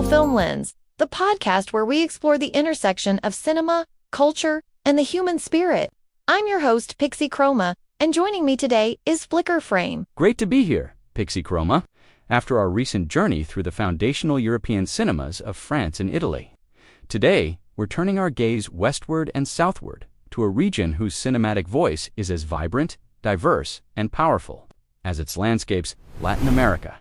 Global Film Lens, the podcast where we explore the intersection of cinema, culture, and the human spirit. I'm your host, Pixie Chroma, and joining me today is Flicker Frame. Great to be here, Pixie Chroma, after our recent journey through the foundational European cinemas of France and Italy. Today, we're turning our gaze westward and southward to a region whose cinematic voice is as vibrant, diverse, and powerful as its landscapes, Latin America.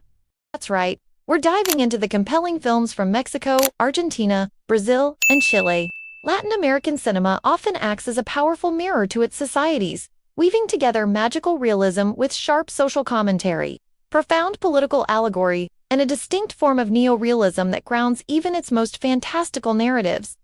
That's right. We're diving into the compelling films from Mexico, Argentina, Brazil, and Chile. Latin American cinema often acts as a powerful mirror to its societies, weaving together magical realism with sharp social commentary, profound political allegory, and a distinct form of neo-realism that grounds even its most fantastical narratives.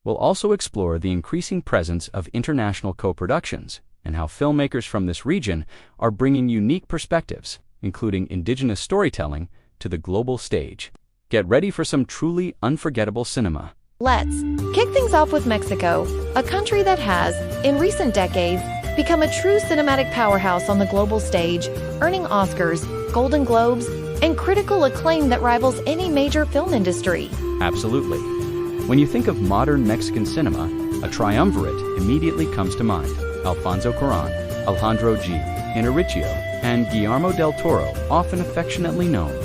We'll also explore the increasing presence of international co-productions and how filmmakers from this region are bringing unique perspectives, including indigenous storytelling, to the global stage. Get ready for some truly unforgettable cinema. Let's kick things off with Mexico, a country that has, in recent decades, become a true cinematic powerhouse on the global stage, earning Oscars, Golden Globes, and critical acclaim that rivals any major film industry. Absolutely. When you think of modern Mexican cinema, a triumvirate immediately comes to mind: Alfonso Cuarón, Alejandro G. Inarritu, and Guillermo del Toro, often affectionately known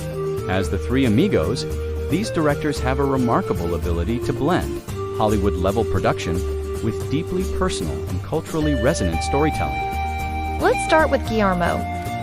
as the Three Amigos. These directors have a remarkable ability to blend Hollywood-level production with deeply personal and culturally resonant storytelling. Let's start with Guillermo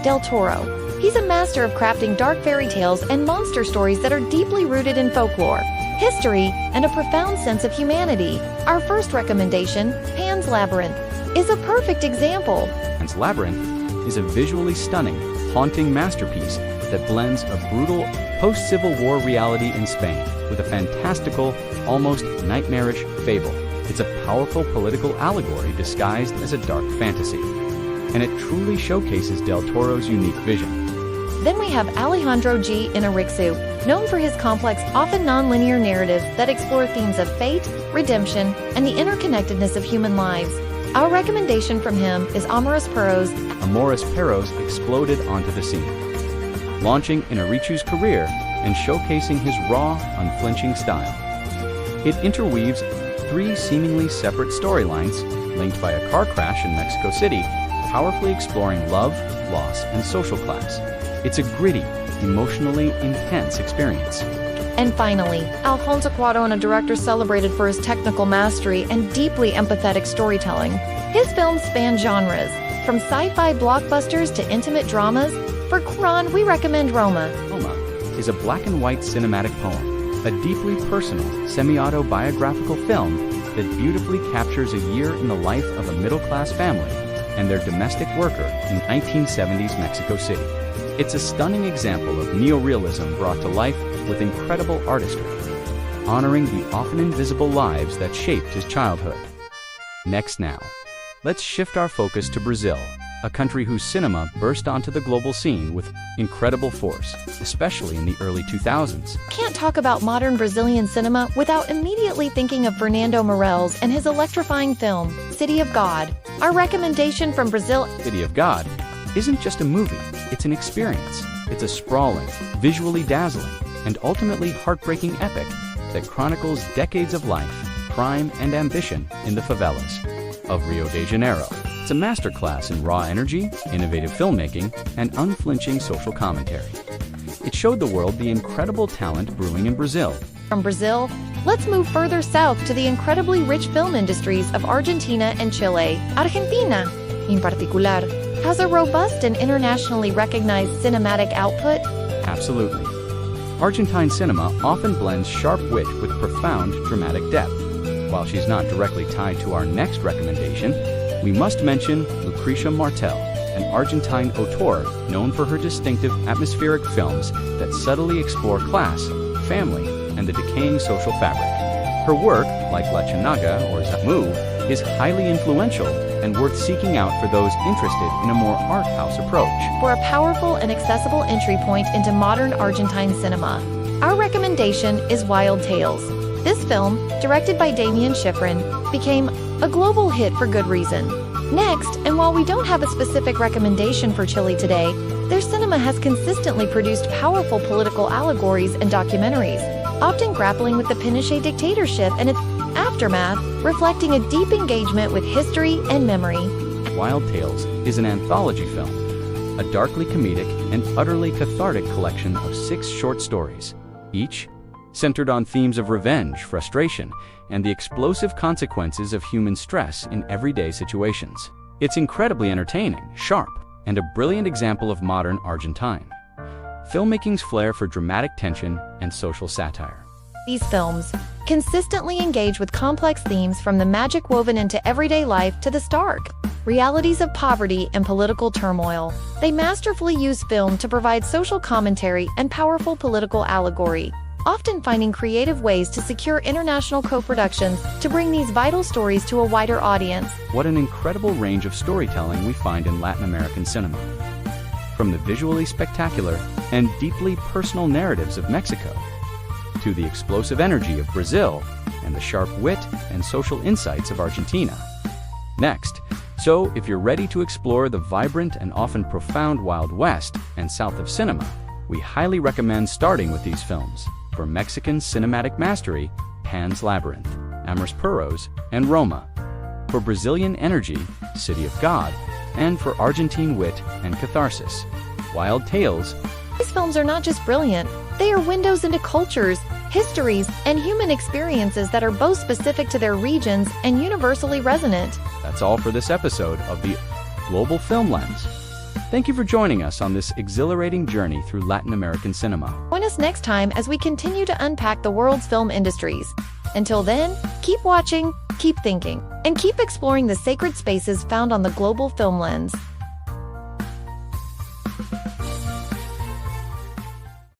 del Toro. He's a master of crafting dark fairy tales and monster stories that are deeply rooted in folklore, history, and a profound sense of humanity. Our first recommendation, Pan's Labyrinth, is a perfect example. Pan's Labyrinth is a visually stunning, haunting masterpiece that blends a brutal post-Civil War reality in Spain with a fantastical, almost nightmarish fable. It's a powerful political allegory disguised as a dark fantasy, and it truly showcases del Toro's unique vision. Then we have Alejandro G. Inarritu, known for his complex, often non-linear narratives that explore themes of fate, redemption, and the interconnectedness of human lives. Our recommendation from him is Perros. Perros exploded onto the scene, launching Inarritu's career and showcasing his raw, unflinching style. It interweaves three seemingly separate storylines linked by a car crash in Mexico City, powerfully exploring love, loss, and social class. It's a gritty, emotionally intense experience. And finally, Alfonso Cuarón, a director celebrated for his technical mastery and deeply empathetic storytelling. His films span genres, from sci-fi blockbusters to intimate dramas. For Cuarón, we recommend Roma. Roma is a black-and-white cinematic poem, a deeply personal, semi-autobiographical film that beautifully captures a year in the life of a middle-class family and their domestic worker in 1970s Mexico City. It's a stunning example of neo-realism brought to life with incredible artistry, honoring the often invisible lives that shaped his childhood. Next now, let's shift our focus to Brazil, a country whose cinema burst onto the global scene with incredible force, especially in the early 2000s. Can't talk about modern Brazilian cinema without immediately thinking of Fernando Meirelles and his electrifying film, City of God. Our recommendation from Brazil, City of God, isn't just a movie, it's an experience. It's a sprawling, visually dazzling, and ultimately heartbreaking epic that chronicles decades of life, crime, and ambition in the favelas of Rio de Janeiro. It's a masterclass in raw energy, innovative filmmaking, and unflinching social commentary. It showed the world the incredible talent brewing in Brazil. From Brazil, let's move further south to the incredibly rich film industries of Argentina and Chile. Argentina, in particular, has a robust and internationally recognized cinematic output. Absolutely. Argentine cinema often blends sharp wit with profound dramatic depth. While she's not directly tied to our next recommendation, we must mention Lucrecia Martel, an Argentine auteur known for her distinctive atmospheric films that subtly explore class, family, and the decaying social fabric. Her work, like La Chinaga or Zamu, is highly influential and worth seeking out for those interested in a more art house approach. For a powerful and accessible entry point into modern Argentine cinema, our recommendation is Wild Tales. This film, directed by Damien Schifrin, became a global hit for good reason. Next, and while we don't have a specific recommendation for Chile today, their cinema has consistently produced powerful political allegories and documentaries. often grappling with the Pinochet dictatorship and its aftermath, reflecting a deep engagement with history and memory. Wild Tales is an anthology film, a darkly comedic and utterly cathartic collection of 6 short stories, each centered on themes of revenge, frustration, and the explosive consequences of human stress in everyday situations. It's incredibly entertaining, sharp, and a brilliant example of modern Argentine filmmaking's flair for dramatic tension and social satire. These films consistently engage with complex themes, from the magic woven into everyday life to the stark realities of poverty and political turmoil. They masterfully use film to provide social commentary and powerful political allegory, often finding creative ways to secure international co-productions to bring these vital stories to a wider audience. What an incredible range of storytelling we find in Latin American cinema. From the visually spectacular and deeply personal narratives of Mexico, to the explosive energy of Brazil and the sharp wit and social insights of Argentina. Next, so if you're ready to explore the vibrant and often profound Wild West and South of cinema, we highly recommend starting with these films. For Mexican cinematic mastery, sLabyrinth, Amores, Perros, and Roma. For Brazilian energy, City of God. And for Argentine wit and catharsis, Wild Tales. These films are not just brilliant, they are windows into cultures, histories, and human experiences that are both specific to their regions and universally resonant. That's all for this episode of the Global Film Lens. Thank you for joining us on this exhilarating journey through Latin American cinema. Join us next time as we continue to unpack the world's film industries. Until then, keep watching, keep thinking, and keep exploring the sacred spaces found on the Global Film Lens.